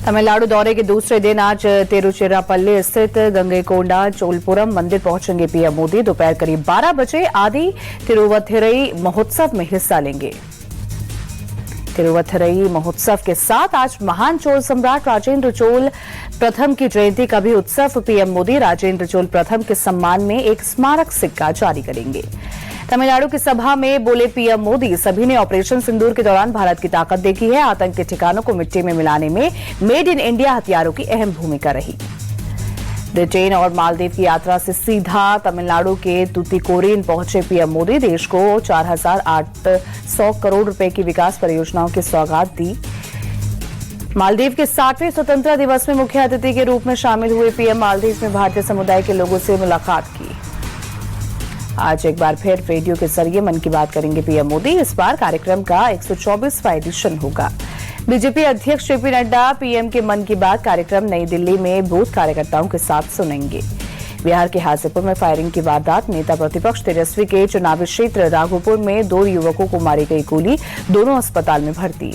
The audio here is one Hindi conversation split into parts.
तमिलनाडु दौरे के दूसरे दिन आज तिरुचिरापल्ली स्थित गंगईकोंडा चोलपुरम मंदिर पहुंचेंगे पीएम मोदी। दोपहर करीब 12 बजे आदि तिरुवथिरई महोत्सव में हिस्सा लेंगे। तिरुवथिरई महोत्सव के साथ आज महान चोल सम्राट राजेंद्र चोल प्रथम की जयंती का भी उत्सव। पीएम मोदी राजेंद्र चोल प्रथम के सम्मान में एक स्मारक सिक्का जारी करेंगे। तमिलनाडु की सभा में बोले पीएम मोदी, सभी ने ऑपरेशन सिंदूर के दौरान भारत की ताकत देखी है। आतंक के ठिकानों को मिट्टी में मिलाने में मेड इन इंडिया हथियारों की अहम भूमिका रही। ब्रिटेन और मालदीव की यात्रा से सीधा तमिलनाडु के तूतीकोरिन पहुंचे पीएम मोदी। देश को 4,800 करोड़ रुपए की विकास परियोजनाओं की सौगात दी। मालदीव के 60वें स्वतंत्रता दिवस में मुख्य अतिथि के रूप में शामिल हुए पीएम। मालदीव में भारतीय समुदाय के लोगों से मुलाकात की। आज एक बार फिर रेडियो के जरिए मन की बात करेंगे पीएम मोदी। इस बार कार्यक्रम का 124वां एडिशन होगा। बीजेपी अध्यक्ष जेपी नड्डा पीएम के मन की बात कार्यक्रम नई दिल्ली में बूथ कार्यकर्ताओं के साथ सुनेंगे। बिहार के हाजीपुर में फायरिंग की वारदात, नेता प्रतिपक्ष तेजस्वी के चुनावी क्षेत्र राघोपुर में 2 युवकों को मारी गई गोली, दोनों अस्पताल में भर्ती।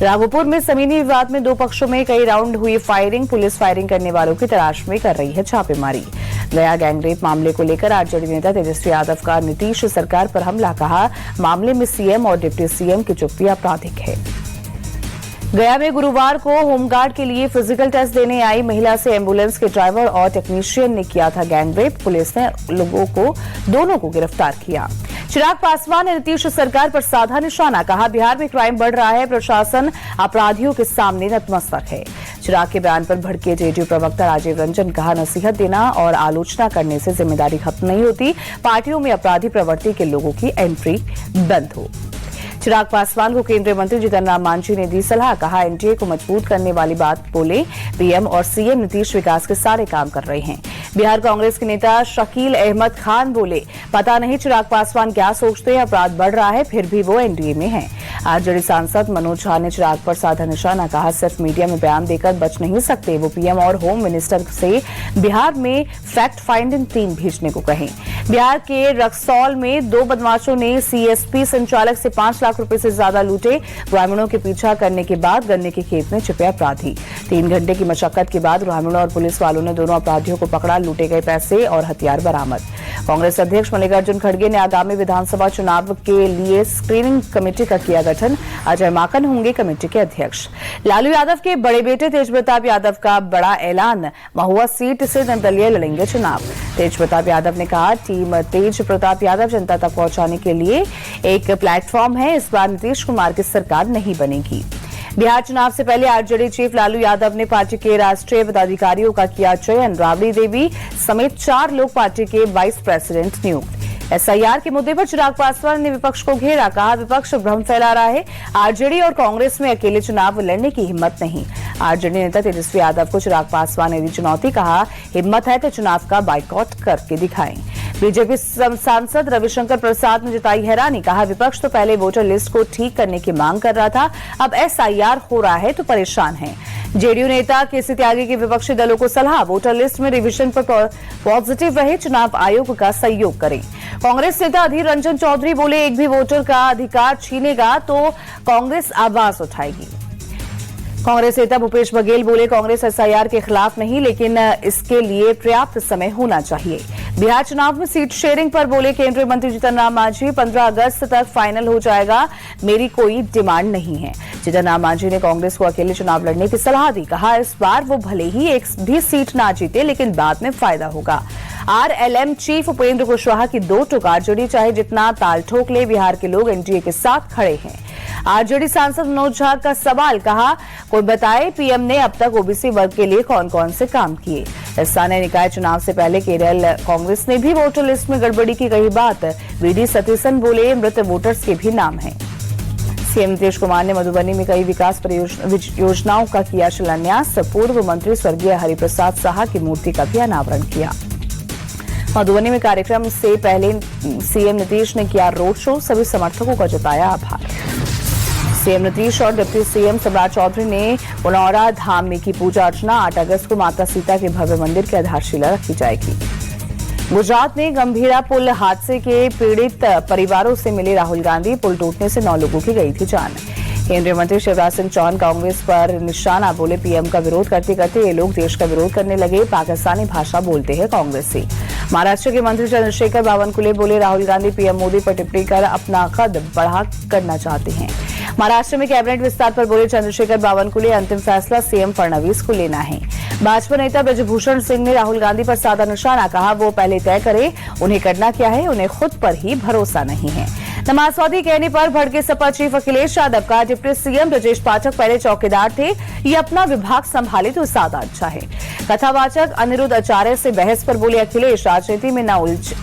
राघोपुर में जमीनी विवाद में 2 पक्षों में कई राउंड हुई फायरिंग, पुलिस फायरिंग करने वालों की तलाश में कर रही है छापेमारी। गया गैंगरेप मामले को लेकर आरजेडी नेता तेजस्वी यादव का नीतीश सरकार पर हमला, कहा मामले में सीएम और डिप्टी सीएम की चुप्पी आपराधिक है। गया में गुरुवार को होमगार्ड के लिए फिजिकल टेस्ट देने आई महिला से एम्बुलेंस के ड्राइवर और टेक्नीशियन ने किया था गैंगरेप। पुलिस ने दोनों को गिरफ्तार किया। चिराग पासवान ने नीतीश सरकार पर साधा निशाना, कहा बिहार में क्राइम बढ़ रहा है, प्रशासन अपराधियों के सामने नतमस्तक है। चिराग के बयान पर भड़के जेडीयू प्रवक्ता राजीव रंजन, कहा नसीहत देना और आलोचना करने से जिम्मेदारी खत्म नहीं होती, पार्टियों में अपराधी प्रवृत्ति के लोगों की एंट्री बंद हो। चिराग पासवान को केंद्रीय मंत्री जीतन राम मांझी ने दी सलाह, कहा एनडीए को मजबूत करने वाली बात बोले। पीएम और सीएम नीतीश विकास के सारे काम कर रहे हैं। बिहार कांग्रेस के नेता शकील अहमद खान बोले, पता नहीं चिराग पासवान क्या सोचते हैं, अपराध बढ़ रहा है फिर भी वो एनडीए में हैं। आरजेडी सांसद मनोज झा ने चिराग पर साधा निशाना, कहा सिर्फ मीडिया में बयान देकर बच नहीं सकते, वो पीएम और होम मिनिस्टर से बिहार में फैक्ट फाइंडिंग टीम भेजने को कहें। बिहार के रक्सौल में 2 बदमाशों ने सीएसपी संचालक से 5 लाख रुपए से ज्यादा लूटे। ग्रामीणों के पीछा करने के बाद गन्ने के खेत में छिपे अपराधी। 3 घंटे की मशक्कत के बाद ग्रामीणों और पुलिस वालों ने दोनों अपराधियों को पकड़ा। लूटे गए पैसे और हथियार बरामद। कांग्रेस अध्यक्ष मल्लिकार्जुन खड़गे ने आगामी विधानसभा चुनाव के लिए स्क्रीनिंग कमेटी का किया गठन। अजय माकन होंगे कमेटी के अध्यक्ष। लालू यादव के बड़े बेटे तेज प्रताप यादव का बड़ा ऐलान, महुआ सीट से निर्दलीय लड़ेंगे चुनाव। तेज प्रताप यादव ने कहा टीम तेज प्रताप यादव जनता तक पहुंचाने के लिए एक प्लेटफॉर्म है, इस बार नीतीश कुमार की सरकार नहीं बनेगी। बिहार चुनाव से पहले आरजेडी चीफ लालू यादव ने पार्टी के राष्ट्रीय पदाधिकारियों का किया चयन। राबड़ी देवी समेत 4 लोग पार्टी के वाइस प्रेसिडेंट नियुक्त। एसआईआर के मुद्दे पर चिराग पासवान ने विपक्ष को घेरा, कहा विपक्ष भ्रम फैला रहा है, आरजेडी और कांग्रेस में अकेले चुनाव लड़ने की हिम्मत नहीं। आरजेडी नेता तेजस्वी यादव को चिराग पासवान ने दी चुनौती, कहा हिम्मत है तो चुनाव का बाइकआउट करके दिखाएं। बीजेपी सांसद रविशंकर प्रसाद ने जताई हैरानी, कहा विपक्ष तो पहले वोटर लिस्ट को ठीक करने की मांग कर रहा था, अब एसआईआर हो रहा है तो परेशान है। जेडीयू नेता केसी त्यागी की विपक्षी दलों को सलाह, वोटर लिस्ट में रिवीजन पर पॉजिटिव रहे, चुनाव आयोग का सहयोग करें। कांग्रेस नेता अधीर रंजन चौधरी बोले, एक भी वोटर का अधिकार छीनेगा तो कांग्रेस आवाज उठाएगी। कांग्रेस नेता भूपेश बघेल बोले, कांग्रेस एसआईआर के खिलाफ नहीं, लेकिन इसके लिए पर्याप्त समय होना चाहिए। बिहार चुनाव में सीट शेयरिंग पर बोले केंद्रीय मंत्री जीतन राम मांझी, 15 अगस्त तक फाइनल हो जाएगा, मेरी कोई डिमांड नहीं है। जीतन राम मांझी ने कांग्रेस को अकेले चुनाव लड़ने की सलाह दी, कहा इस बार वो भले ही एक भी सीट ना जीते, लेकिन बाद में फायदा होगा। आरएलएम चीफ उपेंद्र कुशवाहा की 2 टूक, आरजेडी चाहे जितना ताल ठोक ले, बिहार के लोग एनडीए के साथ खड़े हैं। आरजेडी सांसद मनोज झा का सवाल, कहा कोई बताए पीएम ने अब तक ओबीसी वर्ग के लिए कौन कौन से काम किए। स्थानीय निकाय चुनाव से पहले केरल कांग्रेस ने भी वोटर लिस्ट में गड़बड़ी की कही बात। वीडी सतीशन बोले मृत वोटर्स के भी नाम हैं। सीएम नीतीश कुमार ने मधुबनी में कई विकास योजनाओं का किया शिलान्यास। पूर्व मंत्री स्वर्गीय हरिप्रसाद साहा की मूर्ति का भी अनावरण किया। मधुबनी में कार्यक्रम से पहले सीएम नीतीश ने किया रोड शो, सभी समर्थकों का जताया आभार। सीएम नीतीश और डिप्टी सीएम सम्राट चौधरी ने पुनौरा धाम में की पूजा अर्चना। 8 अगस्त को माता सीता के भव्य मंदिर की आधारशिला रखी जाएगी। गुजरात में गंभीरा पुल हादसे के पीड़ित परिवारों से मिले राहुल गांधी। पुल टूटने से 9 लोगों की गई थी जान। केंद्रीय मंत्री शिवराज सिंह चौहान कांग्रेस पर निशाना, बोले पीएम का विरोध करते करते ये लोग देश का विरोध करने लगे, पाकिस्तानी भाषा बोलते हैं कांग्रेसी। महाराष्ट्र के मंत्री चंद्रशेखर बावनकुले बोले राहुल गांधी पीएम मोदी पर टिप्पणी कर अपना कद बढ़ा करना चाहते हैं। महाराष्ट्र में कैबिनेट विस्तार पर बोले चंद्रशेखर बावनकुले, अंतिम फैसला सीएम फडणवीस को लेना है। भाजपा नेता ब्रजभूषण सिंह ने राहुल गांधी पर साधा निशाना, कहा वो पहले तय करे उन्हें करना क्या है, उन्हें खुद पर ही भरोसा नहीं है। समाजवादी कहने पर भड़के सपा चीफ अखिलेश यादव का, डिप्टी सीएम ब्रजेश पाठक पहले चौकीदार थे, ये अपना विभाग संभाले तो ज्यादा अच्छा है। कथावाचक अनिरुद्ध आचार्य से बहस पर बोले अखिलेश, राजनीति में न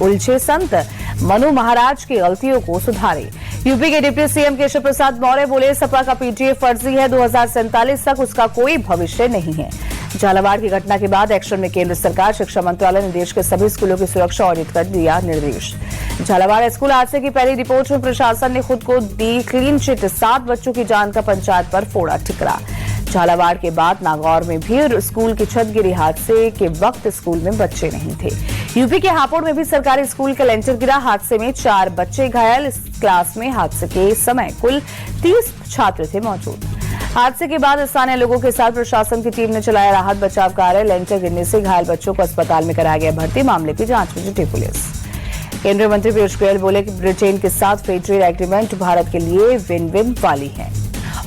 उलझे संत, मनु महाराज की गलतियों को सुधारे। यूपी के डिप्टी सीएम केशव प्रसाद मौर्य बोले सपा का पीटीए फर्जी है, 2047 तक उसका कोई भविष्य नहीं है। झालावाड़ की घटना के बाद एक्शन में केंद्र सरकार, शिक्षा मंत्रालय ने देश के सभी स्कूलों की सुरक्षा ऑडिट कर दिया निर्देश। झालावाड़ स्कूल हादसे की पहली रिपोर्ट में प्रशासन ने खुद को दी क्लीन चिट, 7 बच्चों की जान का पंचायत पर फोड़ा ठिकरा। झालावाड़ के बाद नागौर में भी स्कूल की छत गिरी, हादसे के वक्त स्कूल में बच्चे नहीं थे। यूपी के हापुड़ में भी सरकारी स्कूल का लेंटर गिरा, हादसे में 4 बच्चे घायल। इस क्लास में हादसे के समय कुल 30 छात्र थे मौजूद। हादसे के बाद स्थानीय लोगों के साथ प्रशासन की टीम ने चलाया राहत बचाव कार्य। लेंटर गिरने से घायल बच्चों को अस्पताल में कराया गया भर्ती, मामले की जांच में जुटी पुलिस। केंद्रीय मंत्री पीयूष गोयल बोले कि ब्रिटेन के साथ फ्री ट्रेड एग्रीमेंट भारत के लिए विन विन वाली है।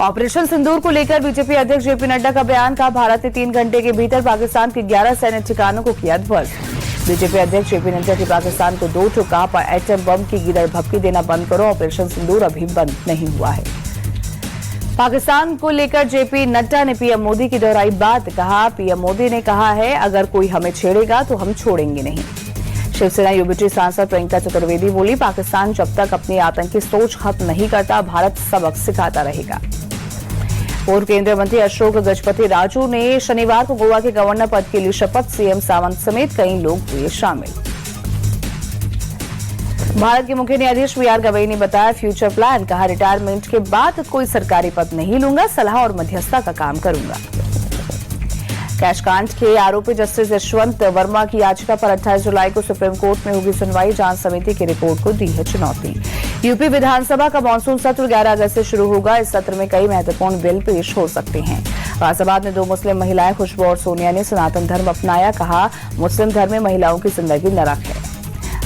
ऑपरेशन सिंदूर को लेकर बीजेपी अध्यक्ष जेपी नड्डा का बयान, का भारत ने 3 घंटे के भीतर पाकिस्तान के 11 सैन्य ठिकानों को किया ध्वस्त। बीजेपी अध्यक्ष जेपी नड्डा की पाकिस्तान को 2 ठो कहा, पर एटम बम की गिरड़ भपकी देना बंद करो, ऑपरेशन सिंदूर अभी बंद नहीं हुआ है। पाकिस्तान को लेकर जेपी नड्डा ने पीएम मोदी की दोहराई बात, कहा पीएम मोदी ने कहा है अगर कोई हमें छेड़ेगा तो हम छोड़ेंगे नहीं। शिवसेना यूबीटी सांसद प्रियंका चतुर्वेदी बोली, पाकिस्तान जब तक अपनी आतंकी सोच खत्म नहीं करता, भारत सबक सिखाता रहेगा। पूर्व केंद्रीय मंत्री अशोक गजपति राजू ने शनिवार को गोवा के गवर्नर पद के लिए शपथ, सीएम सावंत समेत कई लोग हुए शामिल। भारत के मुख्य न्यायाधीश वीआर गवई ने बताया फ्यूचर प्लान, कहा रिटायरमेंट के बाद कोई सरकारी पद नहीं लूंगा, सलाह और मध्यस्थता का काम करूंगा। कैशकांड के आरोपी जस्टिस यशवंत वर्मा की याचिका पर 28 जुलाई को सुप्रीम कोर्ट में होगी सुनवाई, जांच समिति की रिपोर्ट को दी है चुनौती। यूपी विधानसभा का मानसून सत्र 11 अगस्त से शुरू होगा, इस सत्र में कई महत्वपूर्ण बिल पेश हो सकते हैं। गाजियाबाद में 2 मुस्लिम महिलाएं खुशबू और सोनिया ने सनातन धर्म अपनाया, कहा मुस्लिम धर्म में महिलाओं की जिंदगी नरक है।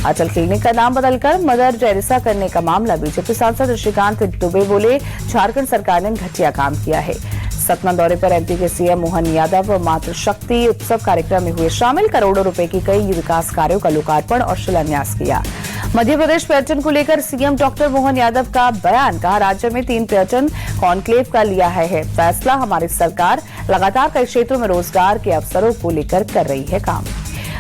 आंचल क्लिनिक का नाम बदलकर मदर टेरेसा करने का मामला, बीजेपी सांसद ऋषिकांत दुबे बोले झारखंड सरकार ने घटिया काम किया है। सतना दौरे पर एमपी के सीएम मोहन यादव मातृशक्ति उत्सव कार्यक्रम में हुए शामिल, करोड़ों रुपए की कई विकास कार्यों का लोकार्पण और शिलान्यास किया। मध्य प्रदेश पर्यटन को लेकर सीएम डॉक्टर मोहन यादव का बयान, कहा राज्य में 3 पर्यटन कॉन्क्लेव का लिया है फैसला, हमारी सरकार लगातार कई क्षेत्रों में रोजगार के अवसरों को लेकर कर रही है काम।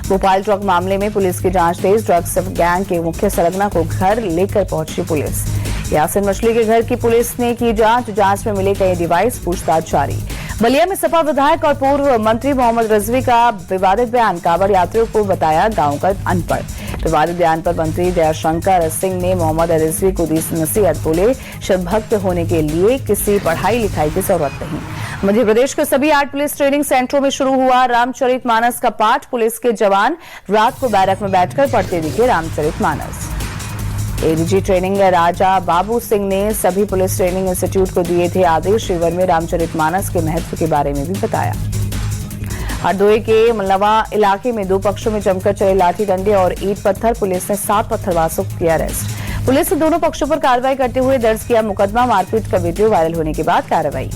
भोपाल ड्रग मामले में पुलिस की जांच तेज, ड्रग्स गैंग के मुख्य सरगना को घर लेकर पहुंची पुलिस। यासिन मछली के घर की पुलिस ने की जांच में मिले कई डिवाइस, पूछताछ जारी। बलिया में सपा विधायक और पूर्व मंत्री मोहम्मद रिजवी का विवादित बयान, कांवड़ यात्रियों को बताया गांव का अनपढ़। विवादित बयान पर मंत्री दयाशंकर सिंह ने मोहम्मद रिजवी को दी नसीहत, बोले शिव भक्त होने के लिए किसी पढ़ाई लिखाई की जरूरत नहीं। मध्य प्रदेश के सभी 8 पुलिस ट्रेनिंग सेंटरों में शुरू हुआ रामचरितमानस का पाठ, पुलिस के जवान रात को बैरक में बैठकर पढ़ते दिखे रामचरितमानस। एडीजी ट्रेनिंग राजा बाबू सिंह ने सभी पुलिस ट्रेनिंग इंस्टीट्यूट को दिए थे आदेश, शिविर में रामचरितमानस के महत्व के बारे में भी बताया। हरदोई के मलनवा इलाके में 2 पक्षों में जमकर चले लाठी डंडे और ईंट पत्थर, पुलिस ने 7 पत्थरबाजों को किया अरेस्ट। पुलिस ने दोनों पक्षों पर कार्रवाई करते हुए दर्ज किया मुकदमा, मारपीट का वीडियो वायरल होने के बाद कार्रवाई।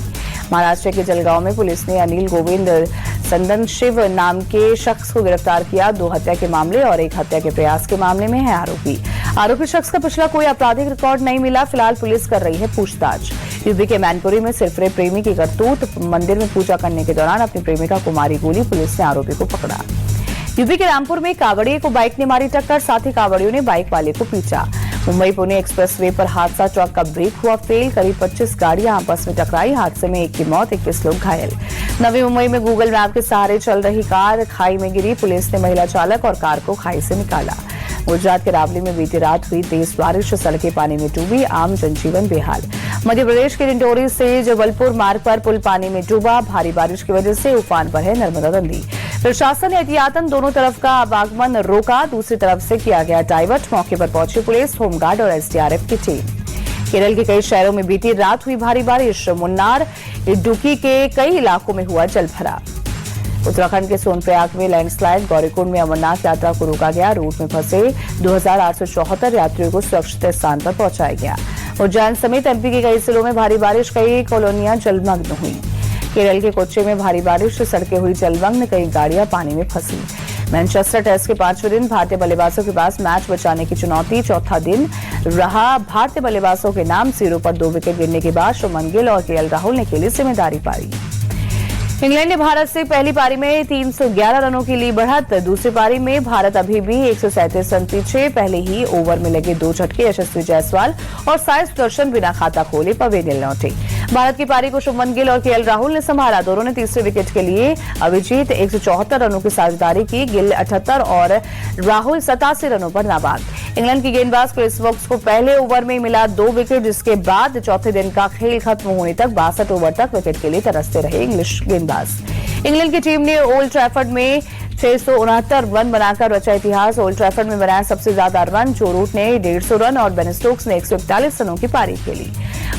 महाराष्ट्र के जलगांव में पुलिस ने अनिल गोविंद संदन शिव नाम के शख्स को गिरफ्तार किया, 2 हत्या के मामले और 1 हत्या के प्रयास के मामले में है आरोपी शख्स का पिछला कोई आपराधिक रिकॉर्ड नहीं मिला, फिलहाल पुलिस कर रही है पूछताछ। यूपी के मैनपुरी में सिरफिरे प्रेमी की करतूत, मंदिर में पूजा करने के दौरान अपनी प्रेमिका को मारी गोली, पुलिस ने आरोपी को पकड़ा। यूपी के रामपुर में कांवड़िए को बाइक ने मारी टक्कर, साथ ही कांवड़ियों ने बाइक वाले को पीटा। मुंबई पुणे एक्सप्रेसवे पर हादसा, ट्रक का ब्रेक हुआ फेल, करीब 25 गाड़ियां आपस में टकराई, हादसे में 1 की मौत, 21 लोग घायल। नवी मुंबई में गूगल मैप के सहारे चल रही कार खाई में गिरी, पुलिस ने महिला चालक और कार को खाई से निकाला। गुजरात के रावली में बीती रात हुई तेज बारिश, सड़कें पानी में डूबी, आम जनजीवन बेहाल। मध्य प्रदेश के डिंडोरी से जबलपुर मार्ग पर पुल पानी में डूबा, भारी बारिश की वजह से उफान पर है नर्मदा नदी। प्रशासन ने एहतियातन दोनों तरफ का आवागमन रोका, दूसरी तरफ से किया गया डाइवर्ट, मौके पर पहुंची पुलिस, होमगार्ड और एसडीआरएफ की टीम। केरल के कई शहरों में बीती रात हुई भारी बारिश। मुन्नार इडुक्की के कई इलाकों में हुआ जलभराव। उत्तराखंड के सोनप्रयाग में लैंडस्लाइड। गौरीकुंड में अमरनाथ यात्रा को रोका गया। रूट में फंसे 2874 यात्रियों को सुरक्षित स्थान पर पहुंचाया गया। उज्जैन समेत एमपी के कई जिलों में भारी बारिश। कई कॉलोनियां जलमग्न हुई। केरल के कोच्चि में भारी बारिश। सड़कें हुई जलमग्न। कई गाड़ियां पानी में फंसी। मैनचेस्टर टेस्ट के 5वें दिन भारतीय बल्लेबाजों के पास मैच बचाने की चुनौती। चौथा दिन रहा भारतीय बल्लेबाजों के नाम। 0 पर 2 विकेट गिरने के बाद शुभमन गिल और केएल राहुल ने खेली जिम्मेदारी पारी। इंग्लैंड ने भारत से पहली पारी में 311 रनों की ली बढ़त। दूसरी पारी में भारत अभी भी 137 रन पीछे। पहले ही ओवर में लगे 2 झटके। यशस्वी जायसवाल और साई सुदर्शन बिना खाता खोले पवेलियन लौटे। भारत की पारी को शुभमन गिल और केएल राहुल ने संभाला। दोनों ने तीसरे विकेट के लिए अभिजीत 174 रनों की साझेदारी की। गिल 78 और राहुल 87 रनों पर नाबाद। इंग्लैंड की गेंदबाज क्रिस वोक्स को पहले ओवर में मिला 2 विकेट, जिसके बाद चौथे दिन का खेल खत्म होने तक 62 ओवर तक विकेट के लिए तरसते रहे इंग्लिश गेंदबाज। इंग्लैंड की टीम ने ओल्ड ट्रैफर्ड में 669 रन बनाकर रचा इतिहास। ओल्ड ट्रैफर्ड में बनाया सबसे ज्यादा रन। जो रूट ने 150 रन और बेन स्टोक्स ने 141 रनों की पारी खेली।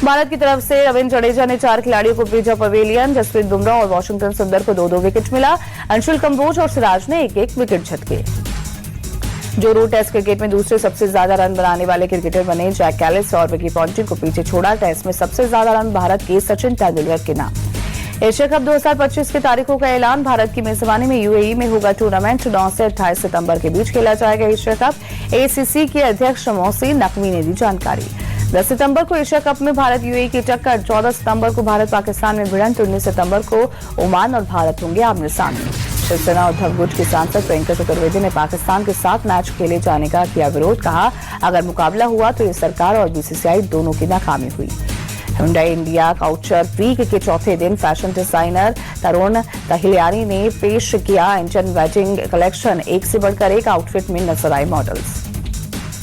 भारत की तरफ से रविंद्र जडेजा ने 4 खिलाड़ियों को भेजा पवेलियन। जसप्रीत बुमराह और वॉशिंगटन सुंदर को 2-2 विकेट मिला। अंशुल कंबोज और सिराज ने 1-1 विकेट झटके। जो रूट टेस्ट क्रिकेट में दूसरे सबसे ज्यादा रन बनाने वाले क्रिकेटर बने। जैक कैलिस और विकी पॉन्टिंग को पीछे छोड़ा। टेस्ट में सबसे ज्यादा रन भारत के सचिन तेंदुलकर के नाम। एशिया कप 2025 की तारीखों का ऐलान। भारत की मेजबानी में यूएई में होगा टूर्नामेंट। 9 से 28 सितंबर के बीच खेला जाएगा एशिया कप। एसीसी के अध्यक्ष मोहसिन नकवी ने दी जानकारी। 10 सितंबर को एशिया कप में भारत यूएई की टक्कर। 14 सितंबर को भारत पाकिस्तान में भिड़ंत। 19 सितंबर को ओमान और भारत होंगे आमने सामने। शिवसेना उद्धव गुट की सांसद प्रियंका चतुर्वेदी ने पाकिस्तान के साथ मैच खेले जाने का किया विरोध। कहा, अगर मुकाबला हुआ तो ये सरकार और बीसीसीआई दोनों की नाकामी हुई। हुंडई इंडिया काउचर वीक के चौथे दिन फैशन डिजाइनर तरुण तहिलियानी ने पेश किया इंजन वेडिंग कलेक्शन। एक से बढ़कर एक आउटफिट में नजर आए मॉडल्स।